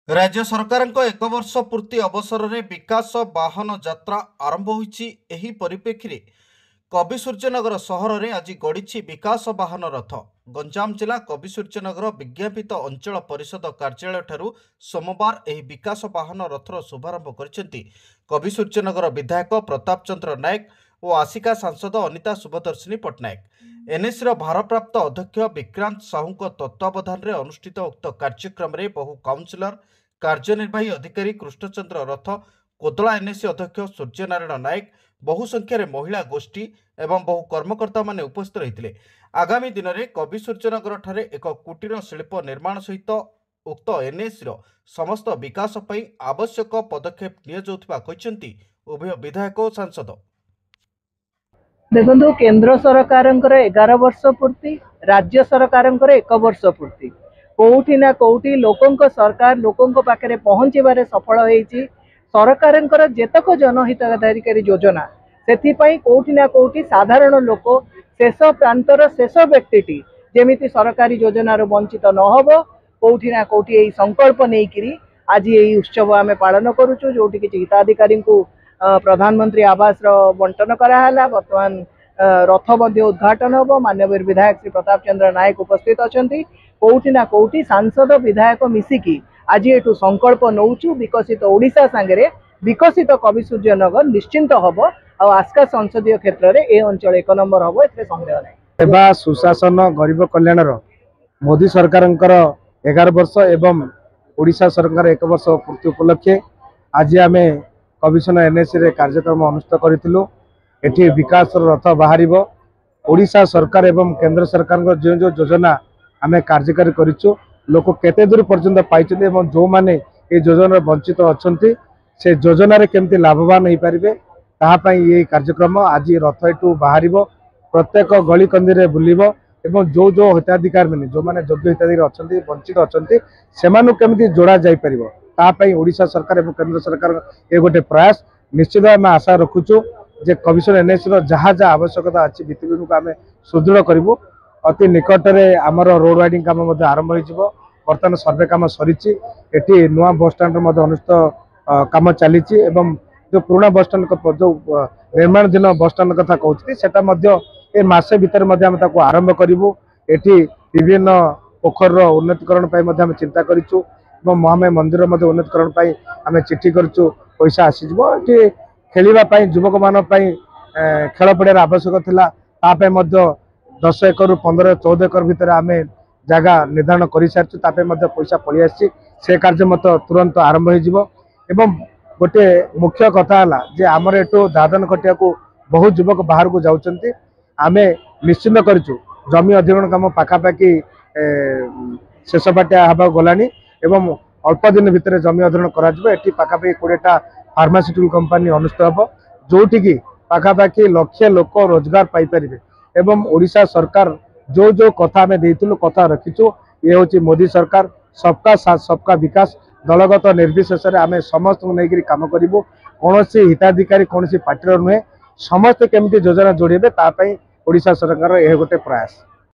राज्य सरकार एक वर्ष पूर्ति अवसर में विकास वाहन यात्रा आरंभ होईछि। एही परिप्रेक्षी कविसूर्यनगर सहर में आज गड़ी विकास वाहन रथ। गंजाम जिला कविसूर्यनगर विज्ञापित अंचल परिषद कार्यालय ठारू सोमवार एही विकास वाहन रथर शुभारंभ करिसेंती कविसूर्यनगर विधायक प्रताप चंद्र नायक और आसिका सांसद अनिता शुभदर्शिनी पट्टनायक। एनएसी भारप्राप्त अध्यक्ष विक्रांत साहू तत्वावधान में अनुष्ठित उक्त कार्यक्रम में बहु काउंसिलर, कार्यनिर्वाही अधिकारी कृष्णचंद्र रथ, कोदला एनएसी अध्यक्ष सूर्यनारायण नायक, बहु संख्यार महिला गोष्ठी एवं बहु कर्मकर्ता माने उपस्थित रहिथिले। आगामी दिन में कविसूर्यनगर ठारे एक कुटीर शिल्प निर्माण सहित उक्त एनएसी समस्त विकास पई आवश्यक पदक्षेप नियाजाउथिबा कहिसेंती उभय विधायक और सांसद। देखो केंद्र सरकार 11 वर्ष पूर्ति, राज्य सरकार 1 वर्ष पूर्ति, कौटी ना कौटी लोकों सरकार लोकों पाखे पहुँचारे सफल होती। सरकार जेतक जनहितकारी योजना से कौटी ना कौटी साधारण लोक शेष प्रांतर शेष व्यक्ति जमी सरकारी योजनार वंचित नहब कौटी ना कौटी यही संकल्प नहीं आज यही उत्सव आम पालन करुचु, जोटि किसी हिताधिकारी प्रधानमंत्री आवास बंटन कराला। बर्तमान रथ मध्य उद्घाटन हम। माननीय विधायक श्री प्रताप चंद्र नायक उपस्थित अच्छा। कौटी ना कौटी सांसद विधायक मिसिकी आज ये संकल्प नौचु विकसित ओडिशा सांगे विकसित कविसूर्यनगर निश्चिंत हम। आस्का संसदीय क्षेत्र में ए अंचल 1 नंबर हम, ए संदेह नहीं। सेवा सुशासन गरीब कल्याण मोदी सरकार 11 वर्ष एवं ओडिशा सरकार 1 वर्ष पूर्ति उपलक्षे आज आम कविसन एनएसी रे कार्यक्रम अनुष्ठित करूँ। एठी विकास रथ बाहर ओडिशा सरकार एवं केंद्र सरकार जो जो योजना आम कार्यकारी करूँ लोक केते दूर पर्यंत पाई जो माने ये योजना वंचित अच्छा से योजन केमती लाभवान हो पारे तापाई ये कार्यक्रम आज रथ यू बाहर प्रत्येक गली कंदी में बुल जो जो हिताधिकारी मैंने जो मैंने योग्य हिताधिकारी अच्छा वंचित अच्छा से केमती जोड़ा जापाई ओडिशा सरकार और केंद्र सरकार ये गोटे प्रयास निश्चित आम आशा रखुचु जे कविसन एनएसी जहाँ जहाँ आवश्यकता अच्छी भित्तिभूमि को आम सुदृढ़ करूँ। अति निकट में आमर रोड वाइडिंग काम आरंभ हो बर्तमान सर्वे काम सरी नुआ बस स्टाण्ड अनुष्ठित काम चली जो पुराना बस स्टाण्ड जो निर्माणाधीन बस स्टाण्ड कथा कहते मसे भितर आरंभ करूँ। एटी विभिन्न पोखर उन्नतीकरण चिंता करूँ। महामय मंदिर उन्नतीकरण आम चिठी करूँ। पैसा आसीजे खेलवाई युवक मान खेल पड़ियार आवश्यक थिला। 10 एकड़ 15 14 एकड़ भितर आम जगह निर्धारण कर सारी पैसा पलि आसी से कार्य मत तुरंत आरंभ हो। गोटे मुख्य कथा है आमर एटू दादन खटिया को बहुत युवक बाहर को जाऊँच आम निश्चिंत करूँ। जमी अधिग्रहण काम पाखापाखि शेष पाटिया हवा गलानी एवं अल्प दिन भितर जमी अधिग्रहण कर पाखापाखि 20टा फार्मास्यूटिकल कंपनी अनुष्ठित हम जोटि पाखापाखि लक्ष्य लोक रोजगार पाइपर एवं ओडिशा सरकार जो जो कथा आम देइथिलु कथा रखीचु। ये हूँ मोदी सरकार सबका साथ सबका विकास दलगत निर्विशेष आम समस्त नहीं कम करूँ। कौन हिताधिकारी कौन पार्टी नुहे समस्ते केमती योजना जोड़े ओडिशा सरकार यह गोटे प्रयास।